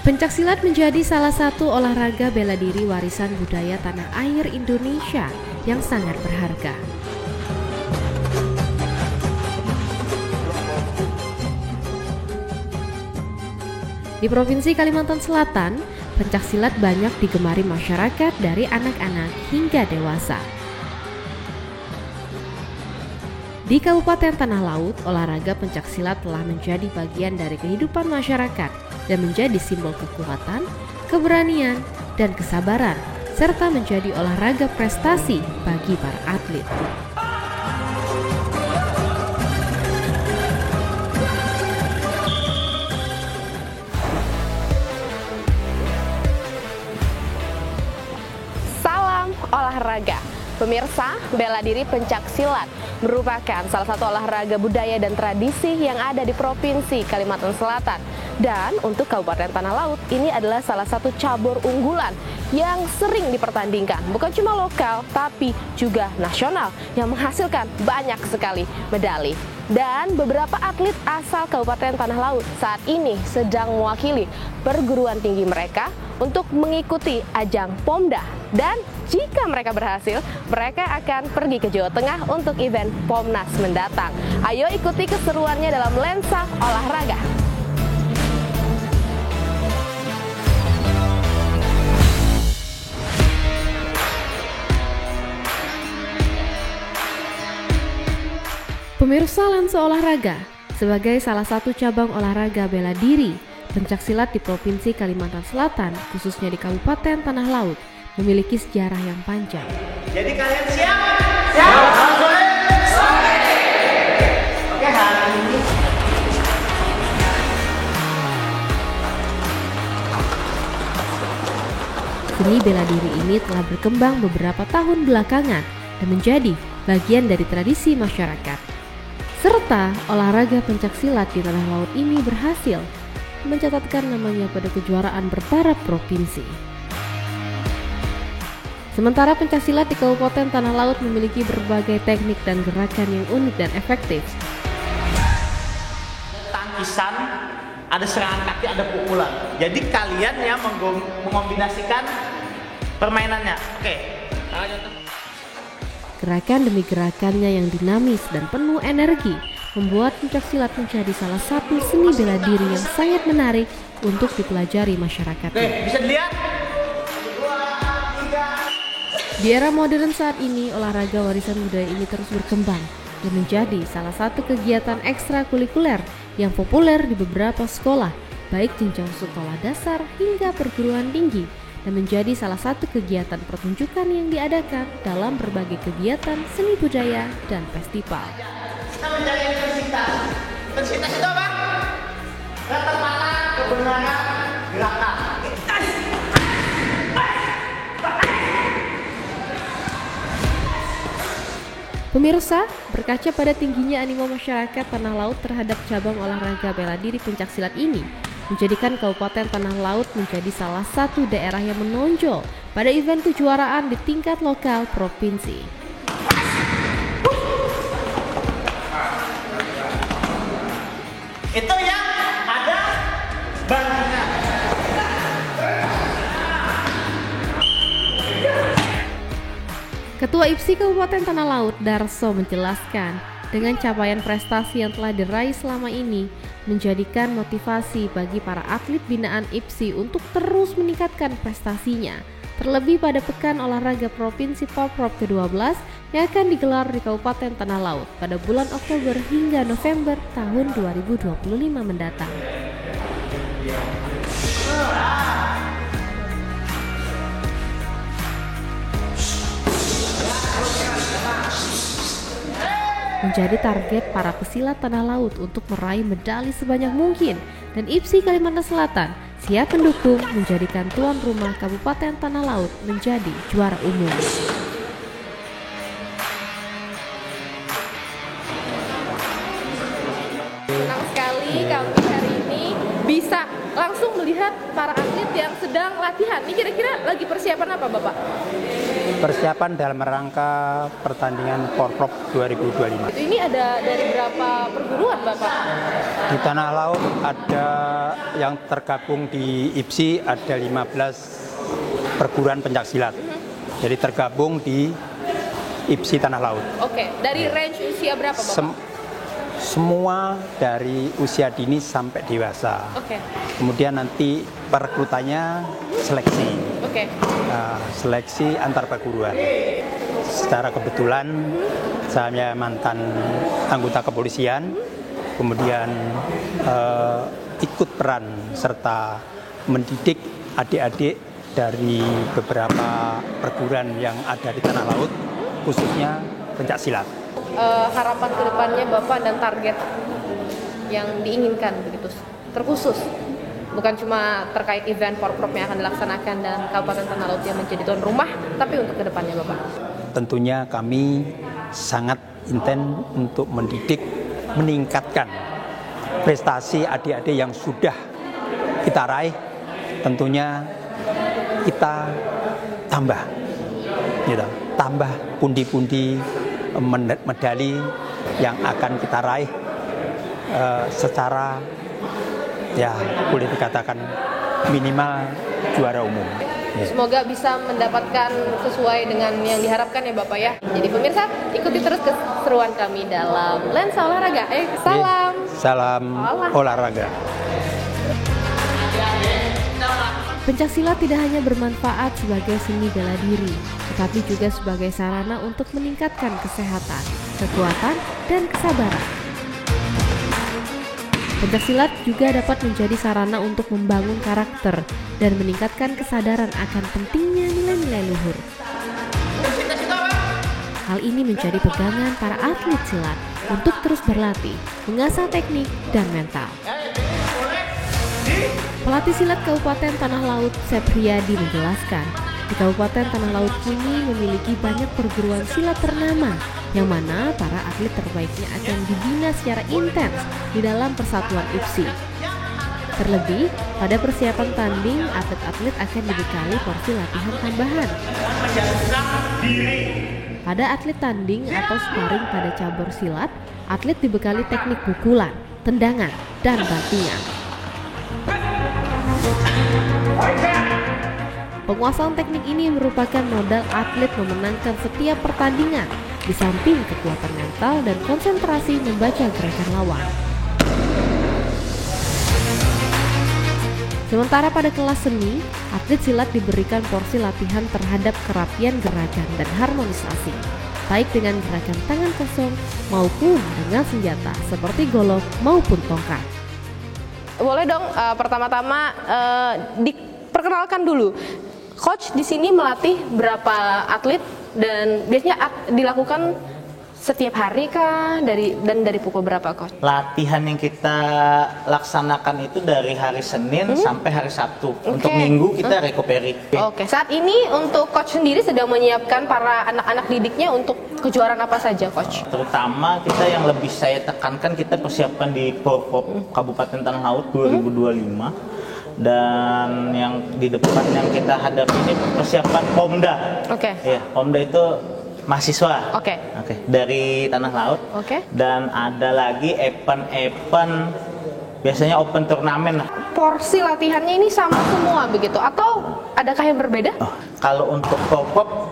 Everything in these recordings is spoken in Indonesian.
Pencaksilat menjadi salah satu olahraga bela diri warisan budaya tanah air Indonesia yang sangat berharga. Di Provinsi Kalimantan Selatan, pencaksilat banyak digemari masyarakat dari anak-anak hingga dewasa. Di Kabupaten Tanah Laut, olahraga pencaksilat telah menjadi bagian dari kehidupan masyarakat dan menjadi simbol kekuatan, keberanian, dan kesabaran, serta menjadi olahraga prestasi bagi para atlet. Salam olahraga. Pemirsa, bela diri pencaksilat merupakan salah satu olahraga budaya dan tradisi yang ada di Provinsi Kalimantan Selatan. Dan untuk Kabupaten Tanah Laut, ini adalah salah satu cabur unggulan yang sering dipertandingkan. Bukan cuma lokal, tapi juga nasional yang menghasilkan banyak sekali medali. Dan beberapa atlet asal Kabupaten Tanah Laut saat ini sedang mewakili perguruan tinggi mereka untuk mengikuti ajang Pomda. Dan jika mereka berhasil, mereka akan pergi ke Jawa Tengah untuk event Pomnas mendatang. Ayo ikuti keseruannya dalam Lensa Olahraga. Pemirsa Lensa Olahraga, sebagai salah satu cabang olahraga bela diri, pencaksilat di Provinsi Kalimantan Selatan, khususnya di Kabupaten Tanah Laut, memiliki sejarah yang panjang. Jadi kalian siap? Siap! Sore! Oke, hari ini seni bela diri ini telah berkembang beberapa tahun belakangan dan menjadi bagian dari tradisi masyarakat. Serta olahraga pencaksilat di Tanah Laut ini berhasil mencatatkan namanya pada kejuaraan bertaraf provinsi. Sementara pencaksilat di Kabupaten Tanah Laut memiliki berbagai teknik dan gerakan yang unik dan efektif. tangkisan, ada serangan kaki, ada pukulan. Jadi kalian yang mengombinasikan permainannya. Oke. Gerakan demi gerakannya yang dinamis dan penuh energi membuat pencaksilat menjadi salah satu seni bela diri yang sangat menarik untuk dipelajari masyarakat. Oke, bisa dilihat? Di era modern saat ini, olahraga warisan budaya ini terus berkembang dan menjadi salah satu kegiatan ekstrakurikuler yang populer di beberapa sekolah, baik jenjang sekolah dasar hingga perguruan tinggi, dan menjadi salah satu kegiatan pertunjukan yang diadakan dalam berbagai kegiatan seni budaya dan festival. Kita mencari intensitas. Intensitas itu apa? Ketepatan, kebenaran, gerakan. Pemirsa, berkaca pada tingginya animo masyarakat Tanah Laut terhadap cabang olahraga bela diri pencaksilat ini, menjadikan Kabupaten Tanah Laut menjadi salah satu daerah yang menonjol pada event kejuaraan di tingkat lokal provinsi. Itu yang ada bantunya. Ketua IPSI Kabupaten Tanah Laut, Darso, menjelaskan dengan capaian prestasi yang telah diraih selama ini menjadikan motivasi bagi para atlet binaan IPSI untuk terus meningkatkan prestasinya. Terlebih pada Pekan Olahraga Provinsi Porprov ke-12 yang akan digelar di Kabupaten Tanah Laut pada bulan Oktober hingga November tahun 2025 mendatang. Menjadi target para pesilat Tanah Laut untuk meraih medali sebanyak mungkin, dan IPSI Kalimantan Selatan siap mendukung menjadikan tuan rumah Kabupaten Tanah Laut menjadi juara umum. Senang sekali kami hari ini bisa langsung melihat para atlet yang sedang latihan. Ini kira-kira lagi persiapan apa, Bapak? Persiapan dalam rangka pertandingan Porprov 2025. Ini ada dari berapa perguruan Bapak? Di Tanah Laut ada yang tergabung di IPSI ada 15 perguruan pencaksilat. Jadi tergabung di IPSI Tanah Laut. Oke, dari range usia berapa Bapak? Semua dari usia dini sampai dewasa. Oke. Kemudian nanti perekrutannya seleksi. Oke. Seleksi antar perguruan. Secara kebetulan saya mantan anggota kepolisian, kemudian ikut peran serta mendidik adik-adik dari beberapa perguruan yang ada di Tanah Laut, khususnya pencaksilat. Harapan kedepannya Bapak dan target yang diinginkan begitu terkhusus, bukan cuma terkait event Porprov yang akan dilaksanakan dan Kabupaten Tanah Laut yang menjadi tuan rumah, tapi untuk kedepannya Bapak. Tentunya kami sangat intens untuk mendidik, meningkatkan prestasi adik-adik yang sudah kita raih. Tentunya kita tambah, gitu, tambah pundi-pundi medali yang akan kita raih secara ya boleh dikatakan minimal juara umum. Ya. Semoga bisa mendapatkan sesuai dengan yang diharapkan ya Bapak ya. Jadi pemirsa, ikuti terus keseruan kami dalam Lensa Olahraga. Salam. Salam olahraga. Pencaksilat tidak hanya bermanfaat sebagai seni bela diri, tetapi juga sebagai sarana untuk meningkatkan kesehatan, kekuatan, dan kesabaran. Pencaksilat juga dapat menjadi sarana untuk membangun karakter dan meningkatkan kesadaran akan pentingnya nilai-nilai luhur. Hal ini menjadi pegangan para atlet silat untuk terus berlatih, mengasah teknik, dan mental. Pelatih silat Kabupaten Tanah Laut, Sepriyadi menjelaskan, di Kabupaten Tanah Laut kini memiliki banyak perguruan silat ternama, yang mana para atlet terbaiknya akan dibina secara intens di dalam persatuan IPSI. Terlebih, pada persiapan tanding, atlet-atlet akan dibekali porsi latihan tambahan. Pada atlet tanding atau sparring pada cabur silat, atlet dibekali teknik pukulan, tendangan, dan bantingan. Penguasaan teknik ini merupakan modal atlet memenangkan setiap pertandingan, di samping kekuatan mental dan konsentrasi membaca gerakan lawan. Sementara pada kelas seni, atlet silat diberikan porsi latihan terhadap kerapian gerakan dan harmonisasi, baik dengan gerakan tangan kosong maupun dengan senjata seperti golok maupun tongkat. Boleh dong pertama-tama diperkenalkan dulu. Coach di sini melatih berapa atlet dan biasanya dilakukan setiap hari kah dari pukul berapa Coach? Latihan yang kita laksanakan itu dari hari Senin sampai hari Sabtu. Untuk Minggu kita recovery. Oke, saat ini untuk Coach sendiri sedang menyiapkan para anak-anak didiknya untuk kejuaraan apa saja Coach? Terutama kita yang lebih saya tekankan, kita persiapkan di Porprov Kabupaten Tanah Laut 2025. Dan yang di depan yang kita hadapi ini persiapan Pomda. Oke. Ya, Pomda itu mahasiswa. Oke. Dari Tanah Laut. Oke. Dan ada lagi event biasanya open turnamen. Porsi latihannya ini sama semua begitu atau adakah yang berbeda? Kalau untuk Porprov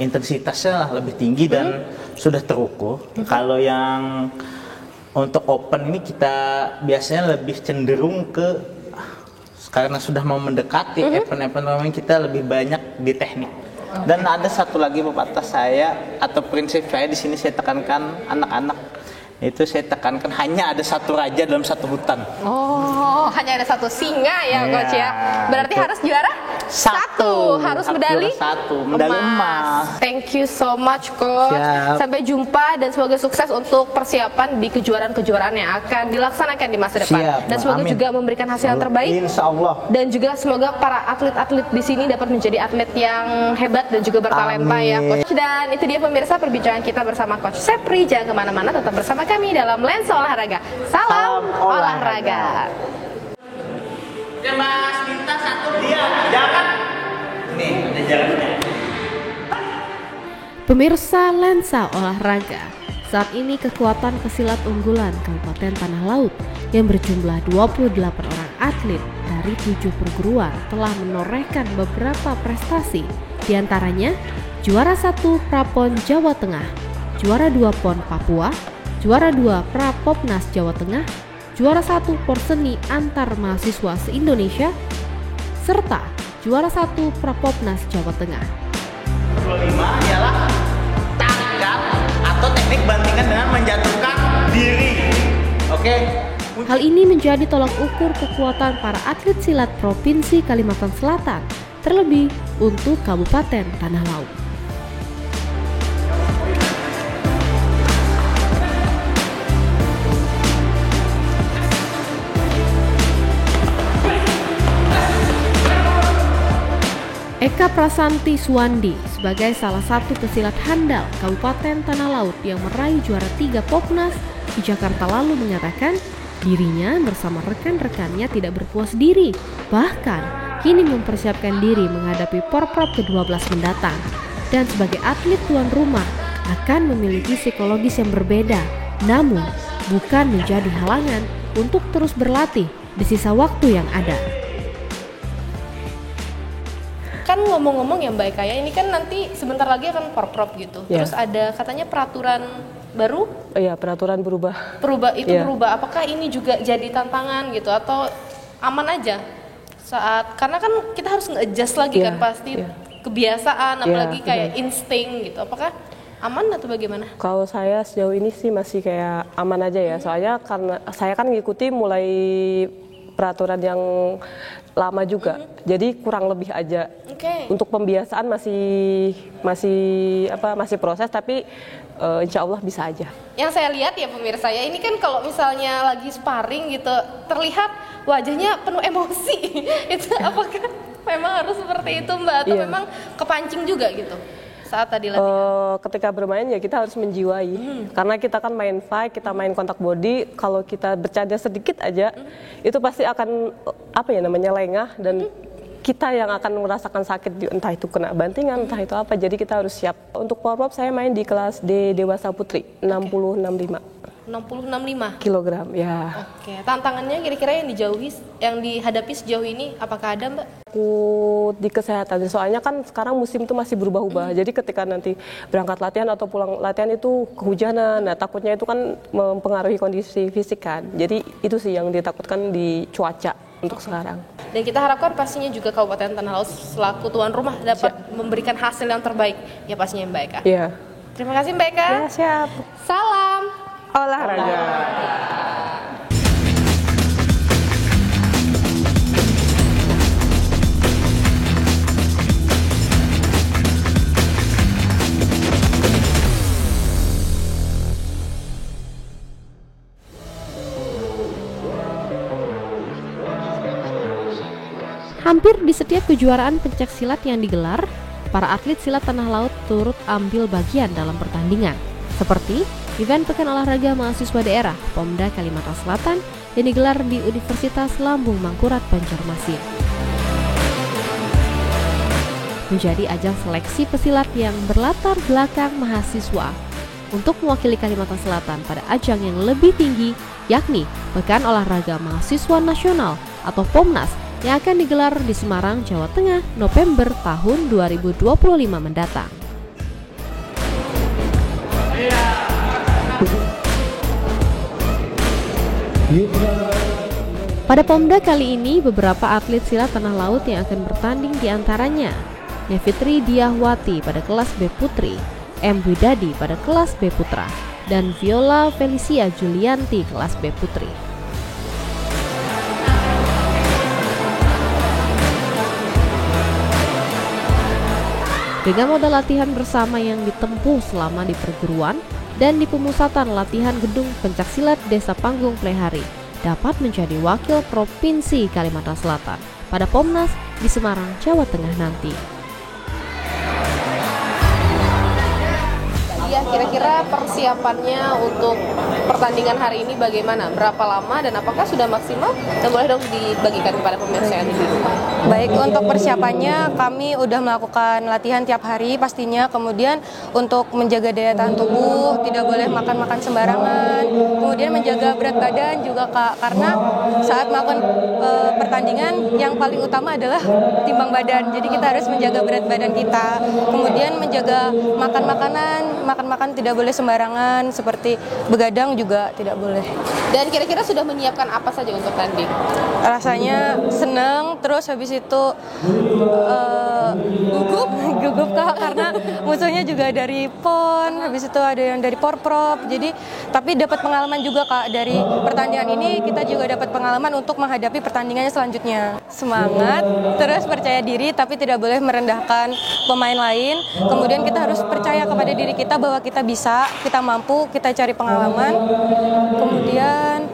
intensitasnya lebih tinggi dan sudah terukur. Kalau yang untuk open ini kita biasanya lebih cenderung ke, karena sudah mau mendekati event-event kita lebih banyak di teknik. Dan ada satu lagi pepatah saya atau prinsip saya di sini saya tekankan anak-anak, itu saya tekankan hanya ada satu raja dalam satu hutan. Oh, hanya ada satu singa ya Coach ya. Berarti harus juara satu, harus medali emas. Thank you so much Coach. Siap. Sampai jumpa dan semoga sukses untuk persiapan di kejuaraan-kejuaraan yang akan dilaksanakan di masa depan. Siap, dan semoga amin. juga memberikan hasil yang terbaik. Insya Allah. Dan juga semoga para atlet-atlet di sini dapat menjadi atlet yang hebat dan juga bertalenta ya Coach. Dan itu dia pemirsa perbincangan kita bersama Coach Sepri. Jangan kemana-mana, tetap bersama kami dalam Lensa Olahraga. Salam olahraga. Oke Mas, minta satu dia, jangan. Nih, ada jaraknya. Pemirsa Lensa Olahraga, saat ini kekuatan pesilat unggulan Kabupaten Tanah Laut yang berjumlah 28 orang atlet dari 7 perguruan telah menorehkan beberapa prestasi, diantaranya juara 1 Prapon Jawa Tengah, juara 2 PON Papua, juara 2 Prapopnas Jawa Tengah, juara 1 Porseni antar mahasiswa se-Indonesia, serta juara 1 Prapopnas Jawa Tengah. 25 ialah tangkap atau teknik bantingan dengan menjatuhkan diri. Oke. Hal ini menjadi tolak ukur kekuatan para atlet silat Provinsi Kalimantan Selatan, terlebih untuk Kabupaten Tanah Laut. Eka Prasanti Suwandi sebagai salah satu pesilat handal Kabupaten Tanah Laut yang meraih juara 3 Popnas di Jakarta lalu mengatakan dirinya bersama rekan-rekannya tidak berpuas diri, bahkan kini mempersiapkan diri menghadapi Porprov ke-12 mendatang. Dan sebagai atlet tuan rumah akan memiliki psikologis yang berbeda, namun bukan menjadi halangan untuk terus berlatih di sisa waktu yang ada. Kan ngomong-ngomong ya Mbak Eka ya, ini kan nanti sebentar lagi akan Porprov gitu. Ya. Terus ada katanya peraturan baru? Iya, peraturan berubah. Ya. Berubah. Apakah ini juga jadi tantangan gitu atau aman aja? Karena kan kita harus nge-adjust lagi kan pasti kebiasaan, apalagi kayak insting gitu. Apakah aman atau bagaimana? Kalau saya sejauh ini sih masih kayak aman aja ya. Soalnya karena saya kan ngikuti mulai peraturan yang lama juga. Jadi kurang lebih aja. Untuk pembiasaan masih proses, tapi insya Allah bisa aja. Yang saya lihat ya pemirsa ya, ini kan kalau misalnya lagi sparring gitu terlihat wajahnya penuh emosi. Itu apakah memang harus seperti itu Mbak atau memang kepancing juga gitu saat tadi latihan? Ketika bermain ya kita harus menjiwai. Karena kita kan main fight, kita main kontak body. Kalau kita bercanda sedikit aja, itu pasti akan lengah dan kita yang akan merasakan sakit, entah itu kena bantingan, entah itu apa. Jadi kita harus siap. Untuk Porprov saya main di kelas D Dewasa Putri 60-65 kilogram ya. Oke, tantangannya kira-kira yang dihadapi sejauh ini apakah ada Mbak? Di kesehatan, soalnya kan sekarang musim itu masih berubah-ubah. Jadi ketika nanti berangkat latihan atau pulang latihan itu kehujanan, nah takutnya itu kan mempengaruhi kondisi fisik kan. Jadi itu sih yang ditakutkan di cuaca untuk sekarang. Dan kita harapkan pastinya juga Kabupaten Tanah Laut selaku tuan rumah dapat memberikan hasil yang terbaik ya pastinya Mbak Eka. Iya. Terima kasih Mbak Eka. Ya, siap. Salam olahraga. Hampir di setiap kejuaraan pencak silat yang digelar, para atlet silat Tanah Laut turut ambil bagian dalam pertandingan. Seperti event Pekan Olahraga Mahasiswa Daerah Pomda Kalimantan Selatan yang digelar di Universitas Lambung Mangkurat Banjarmasin. Menjadi ajang seleksi pesilat yang berlatar belakang mahasiswa untuk mewakili Kalimantan Selatan pada ajang yang lebih tinggi, yakni Pekan Olahraga Mahasiswa Nasional atau POMNAS yang akan digelar di Semarang, Jawa Tengah, November tahun 2025 mendatang. Pada Pomda kali ini, beberapa atlet silat Tanah Laut yang akan bertanding diantaranya Nevitri Diahwati pada kelas B Putri, M. Widadi pada kelas B Putra, dan Viola Felicia Julianti kelas B Putri. Dengan modal latihan bersama yang ditempuh selama di perguruan dan di pemusatan latihan gedung pencaksilat Desa Panggung Plehari, dapat menjadi wakil Provinsi Kalimantan Selatan pada POMNAS di Semarang, Jawa Tengah nanti. Iya, kira-kira persiapannya untuk pertandingan hari ini bagaimana? Berapa lama dan apakah sudah maksimal? Dan boleh dong dibagikan kepada pemirsa yang di rumah. Baik, untuk persiapannya kami udah melakukan latihan tiap hari pastinya. Kemudian untuk menjaga daya tahan tubuh, tidak boleh makan-makan sembarangan. Kemudian menjaga berat badan juga Kak, karena saat melakukan pertandingan yang paling utama adalah timbang badan. Jadi kita harus menjaga berat badan kita. Kemudian menjaga makan tidak boleh sembarangan, seperti begadang juga tidak boleh. Dan kira-kira sudah menyiapkan apa saja untuk tanding? Rasanya seneng, terus habis itu gugup Kak, karena musuhnya juga dari PON, habis itu ada yang dari Porprov. Jadi tapi dapat pengalaman juga Kak, dari pertandingan ini kita juga dapat pengalaman untuk menghadapi pertandingannya selanjutnya. Semangat, terus percaya diri, tapi tidak boleh merendahkan pemain lain. Kemudian kita harus percaya kepada diri kita bahwa kita bisa, kita mampu, kita cari pengalaman. Kemudian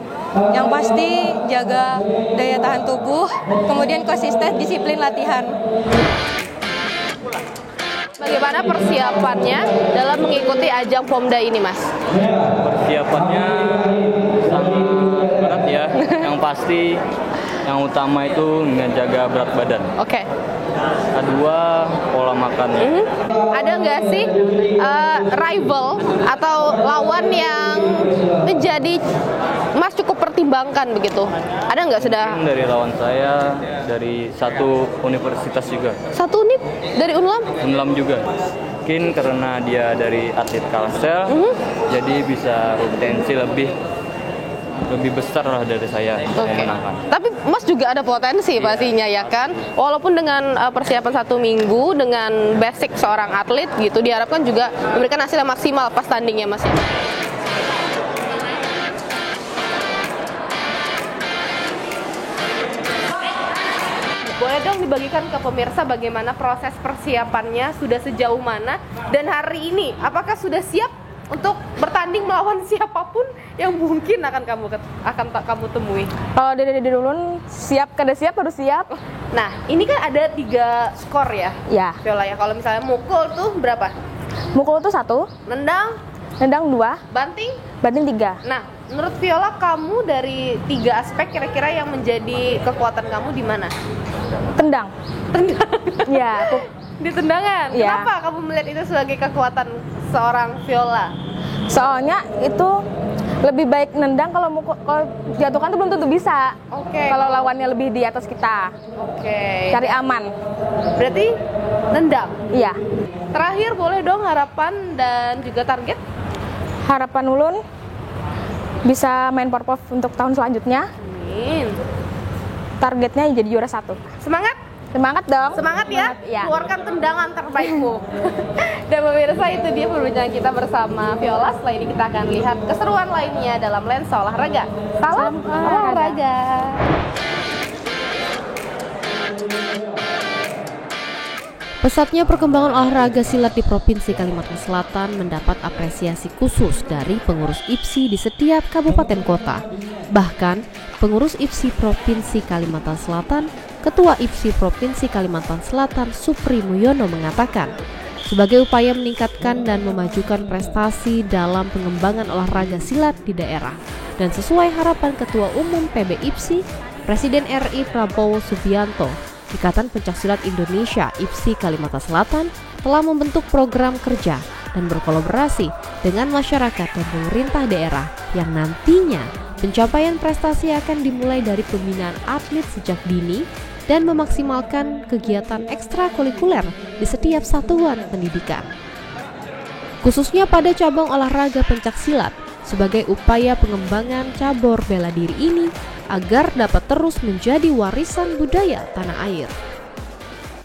yang pasti jaga daya tahan tubuh, kemudian konsisten disiplin latihan. Bagaimana persiapannya dalam mengikuti ajang Pomda ini, Mas? Persiapannya sangat berat ya. Yang pasti yang utama itu menjaga berat badan. Oke. Kedua, pola makannya. Ada nggak sih rival atau lawan yang menjadi Mas cukup pertimbangkan begitu? Ada nggak sudah? Dari lawan saya dari satu universitas juga. Satu unit dari Unlam? Unlam juga. Mungkin karena dia dari atlet Kalsel, jadi bisa potensi lebih besar lah dari saya menangkan. Tapi Mas juga ada potensi pastinya ya kan? Walaupun dengan persiapan 1 minggu dengan basic seorang atlet gitu, diharapkan juga memberikan hasil yang maksimal pas tandingnya Mas ya. Boleh dong dibagikan ke pemirsa bagaimana proses persiapannya, sudah sejauh mana, dan hari ini apakah sudah siap untuk bertanding melawan siapapun yang mungkin akan kamu temui? Kalau dari dulu siap, kada siap harus siap. Nah, ini kan ada 3 skor ya? Ya. Viola ya. Kalau misalnya mukul tuh berapa? Mukul tuh 1, Nendang 2, banting 3. Nah, menurut Viola kamu dari 3 aspek kira-kira yang menjadi kekuatan kamu di mana? Tendang. Ya, aku Di tendangan. Ya. Kenapa kamu melihat itu sebagai kekuatan seorang Viola? soalnya itu lebih baik nendang, kalau jatuhkan tuh belum tentu bisa. Oke. Kalau lawannya lebih di atas kita. Oke. Cari aman. Berarti nendang. Iya. Terakhir boleh dong harapan dan juga target? Harapan ulun bisa main Porprov untuk tahun selanjutnya. Amin. Targetnya jadi juara 1. Semangat. Semangat dong. Semangat ya, Ya. keluarkan tendangan terbaikmu. Dan pemirsa, itu dia perbincangan kita bersama Viola. Setelah ini kita akan lihat keseruan lainnya dalam lensa olahraga. Salam olahraga. Pesatnya perkembangan olahraga silat di Provinsi Kalimantan Selatan mendapat apresiasi khusus dari pengurus IPSI di setiap kabupaten kota. Bahkan, pengurus IPSI Provinsi Kalimantan Selatan, Ketua IPSI Provinsi Kalimantan Selatan Supri Muyono mengatakan, sebagai upaya meningkatkan dan memajukan prestasi dalam pengembangan olahraga silat di daerah, dan sesuai harapan Ketua Umum PB IPSI, Presiden RI Prabowo Subianto, Ikatan Pencaksilat Indonesia IPSI Kalimantan Selatan telah membentuk program kerja dan berkolaborasi dengan masyarakat dan pemerintah daerah yang nantinya pencapaian prestasi akan dimulai dari pembinaan atlet sejak dini dan memaksimalkan kegiatan ekstrakurikuler di setiap satuan pendidikan. Khususnya pada cabang olahraga pencaksilat sebagai upaya pengembangan cabur bela diri ini agar dapat terus menjadi warisan budaya tanah air.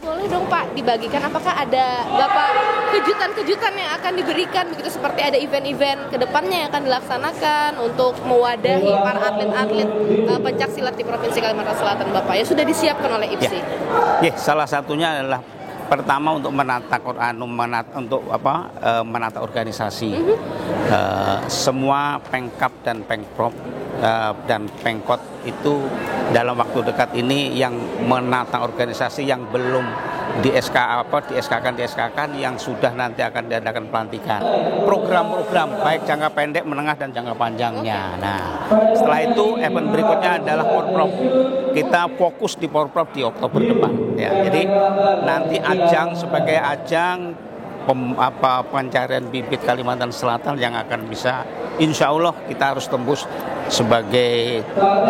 Boleh dong Pak dibagikan apakah ada Bapak kejutan-kejutan yang akan diberikan begitu, seperti ada event-event kedepannya yang akan dilaksanakan untuk mewadahi para atlet-atlet pencaksilat di Provinsi Kalimantan Selatan Bapak yang sudah disiapkan oleh IPSI? Ya, salah satunya adalah pertama untuk menata menata organisasi. Semua Pengkap dan Pengprov dan Pengkot itu dalam waktu dekat ini yang menata organisasi yang belum di SK-kan yang sudah nanti akan diadakan pelantikan. Program-program baik jangka pendek, menengah dan jangka panjangnya. Nah, setelah itu event berikutnya adalah Porprov. Kita fokus di Porprov di Oktober depan. Ya, jadi nanti ajang sebagai ajang pencarian bibit Kalimantan Selatan yang akan bisa, insya Allah kita harus tembus sebagai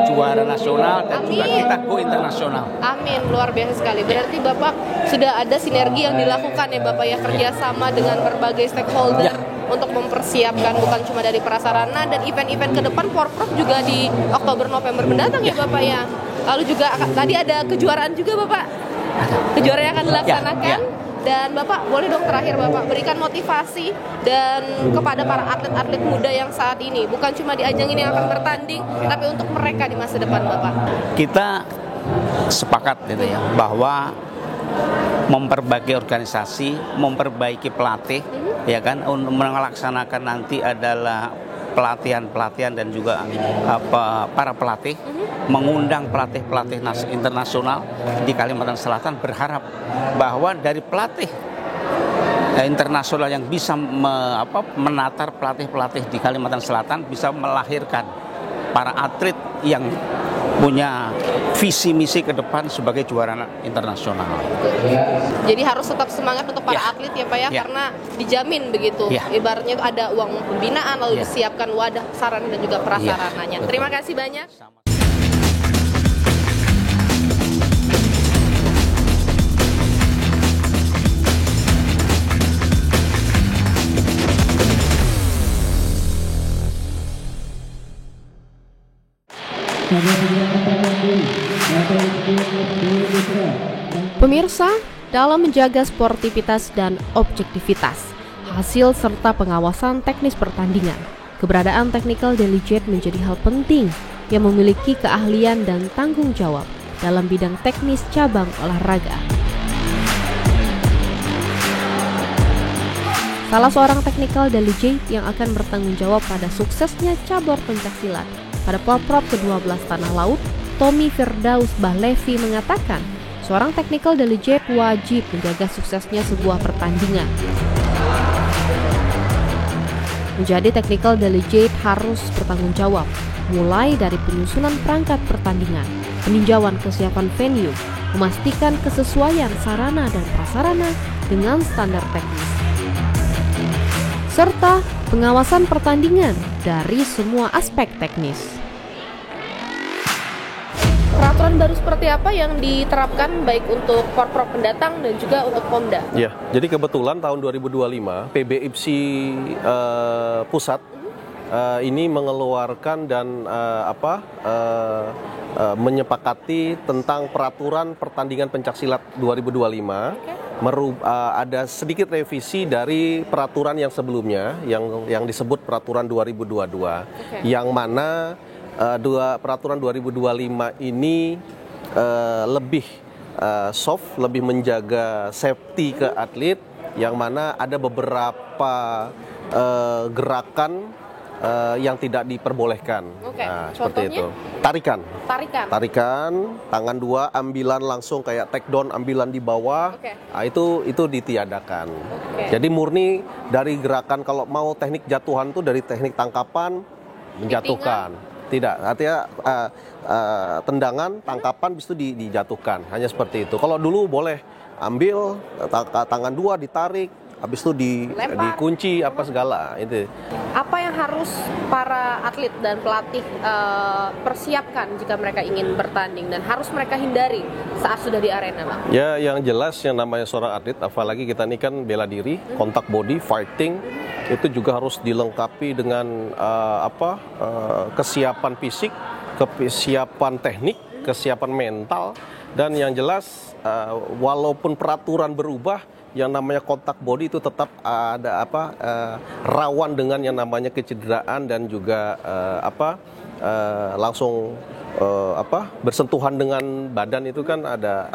juara nasional dan juga kita go internasional. Amin, luar biasa sekali. Berarti Bapak sudah ada sinergi yang dilakukan ya Bapak ya, kerjasama dengan berbagai stakeholder untuk mempersiapkan bukan cuma dari prasarana dan event-event ke depan Porprov juga di Oktober November mendatang ya Bapak ya. Lalu juga tadi ada kejuaraan juga Bapak. Kejuaraan yang akan dilaksanakan. Dan Bapak, boleh dong terakhir Bapak berikan motivasi dan kepada para atlet-atlet muda yang saat ini, bukan cuma di ajang ini yang akan bertanding, tapi untuk mereka di masa depan Bapak. Kita sepakat gitu ya, bahwa memperbaiki organisasi, memperbaiki pelatih, ya kan, melaksanakan nanti adalah pelatihan dan juga para pelatih, mengundang pelatih-pelatih internasional di Kalimantan Selatan, berharap bahwa dari pelatih internasional yang bisa menatar pelatih-pelatih di Kalimantan Selatan bisa melahirkan para atlet yang punya visi misi ke depan sebagai juara internasional. Jadi harus tetap semangat untuk para atlet ya Pak ya, karena dijamin begitu. Ibaratnya ada uang pembinaan lalu disiapkan wadah sarana dan juga prasarananya. Terima kasih banyak. Pemirsa, dalam menjaga sportivitas dan objektivitas hasil serta pengawasan teknis pertandingan, keberadaan technical delegate menjadi hal penting yang memiliki keahlian dan tanggung jawab dalam bidang teknis cabang olahraga. Salah seorang technical delegate yang akan bertanggung jawab pada suksesnya cabur pencaksilat pada Porprov ke-12 Tanah Laut, Tommy Firdaus Bahlevi mengatakan, seorang technical delegate wajib menjaga suksesnya sebuah pertandingan. Menjadi technical delegate harus bertanggung jawab, mulai dari penyusunan perangkat pertandingan, peninjauan kesiapan venue, memastikan kesesuaian sarana dan prasarana dengan standar teknis, serta pengawasan pertandingan dari semua aspek teknis. Peraturan baru seperti apa yang diterapkan baik untuk Porprov pendatang dan juga untuk Pomda? Ya, jadi kebetulan tahun 2025 PB IPSI pusat ini mengeluarkan dan menyepakati tentang peraturan pertandingan pencaksilat 2025. Ada sedikit revisi dari peraturan yang sebelumnya yang disebut peraturan 2022, yang mana peraturan 2025 ini lebih soft, lebih menjaga safety ke atlet, yang mana ada beberapa gerakan yang tidak diperbolehkan. Nah, seperti itu. Tarikan, tangan dua, ambilan langsung kayak take down, ambilan di bawah. Nah, itu ditiadakan. Jadi murni dari gerakan, kalau mau teknik jatuhan tuh dari teknik tangkapan menjatuhkan. Tidak, artinya tendangan, tangkapan, habis itu dijatuhkan. Hanya seperti itu. Kalau dulu boleh ambil tangan dua, ditarik, habis itu dikunci apa segala itu. Apa yang harus para atlet dan pelatih persiapkan jika mereka ingin bertanding dan harus mereka hindari saat sudah di arena, Bang? Ya, yang jelas yang namanya seorang atlet, apalagi kita ini kan bela diri, kontak body, fighting, itu juga harus dilengkapi dengan kesiapan fisik, kesiapan teknik, kesiapan mental, dan yang jelas walaupun peraturan berubah, yang namanya kontak body itu tetap ada rawan dengan yang namanya kecederaan dan juga langsung bersentuhan dengan badan, itu kan ada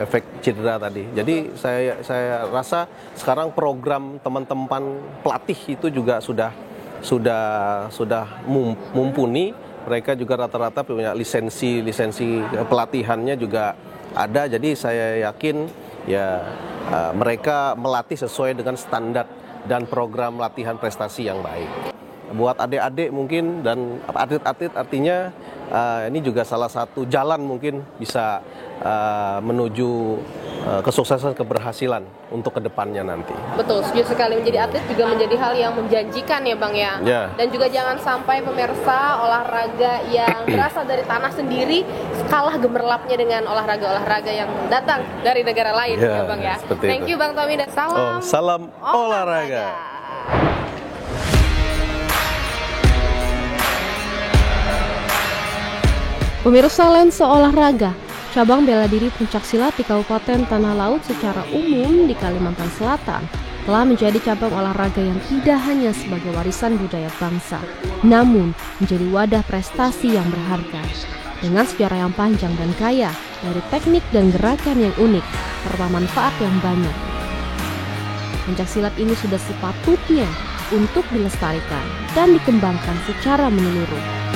efek cedera tadi. Jadi saya rasa sekarang program teman-teman pelatih itu juga sudah mumpuni. Mereka juga rata-rata punya lisensi pelatihannya juga ada. Jadi saya yakin ya mereka melatih sesuai dengan standar dan program latihan prestasi yang baik. Buat adik-adik mungkin dan atlet-atlet artinya ini juga salah satu jalan mungkin bisa menuju kesuksesan, keberhasilan untuk kedepannya nanti. Betul, setuju sekali. Menjadi atlet juga menjadi hal yang menjanjikan ya Bang ya. Ya. Dan juga jangan sampai pemirsa olahraga yang berasal dari tanah sendiri kalah gemerlapnya dengan olahraga-olahraga yang datang dari negara lain ya Bang ya. Thank you Bang Tommy dan salam olahraga. Pemirsa Lensa Olahraga, cabang bela diri pencaksilat di Kabupaten Tanah Laut secara umum di Kalimantan Selatan telah menjadi cabang olahraga yang tidak hanya sebagai warisan budaya bangsa, namun menjadi wadah prestasi yang berharga. Dengan sejarah yang panjang dan kaya, dari teknik dan gerakan yang unik, serta manfaat yang banyak. Pencaksilat ini sudah sepatutnya untuk dilestarikan dan dikembangkan secara menyeluruh.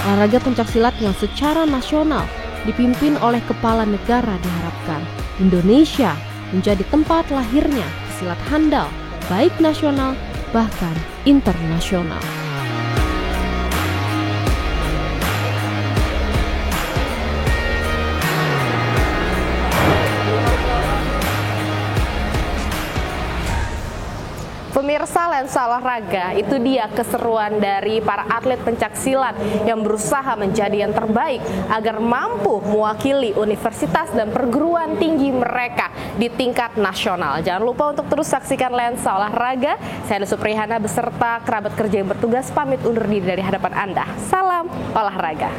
Olahraga pencaksilat yang secara nasional dipimpin oleh kepala negara diharapkan Indonesia menjadi tempat lahirnya silat handal, baik nasional bahkan internasional. Pemirsa Lensa Olahraga, itu dia keseruan dari para atlet pencaksilat yang berusaha menjadi yang terbaik agar mampu mewakili universitas dan perguruan tinggi mereka di tingkat nasional. Jangan lupa untuk terus saksikan Lensa Olahraga. Saya Ada Suprihana beserta kerabat kerja yang bertugas pamit undur diri dari hadapan Anda. Salam olahraga.